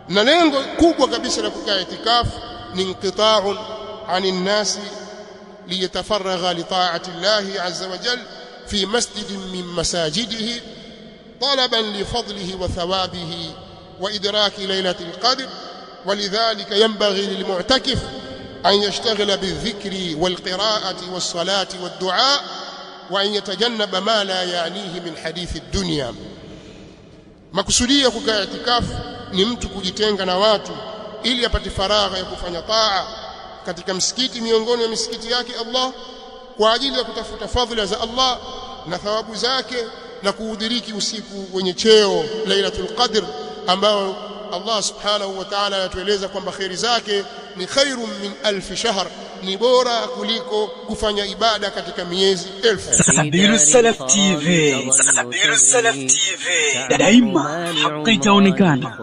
Na lengo kubwa kabisa la kukaa itikafu ni inqita'un 'anil nasi liyatafaragha li ta'ati Allah 'azza wa jalla fi masjidin min masajidihi talaban li fadlihi wa thawabihi wa idraki laylatil qadr. ولذلك ينبغي للمعتكف أن يشتغل بالذكر والقراءة والصلاة والدعاء وأن يتجنب ما لا يعنيه من حديث الدنيا. Makusudia kukaa itikafu ni mtu kujitenga na watu ili apate faragha ya kufanya taa katika msikiti miongoni mwa misikiti yake Allah kwa ajili ya kutafuta fadhila za Allah na thawabu zake na kuudhiriki usiku wenye cheo Lailatul Qadr ambao Allah subhanahu wa ta'ala anatueleza kwamba khairi zake ni khairun min alf shahr, ni bora kuliko kufanya ibada katika miezi 1000. Sabilu Salaf TV, Sabilu Salaf TV, daima haki itaonekana.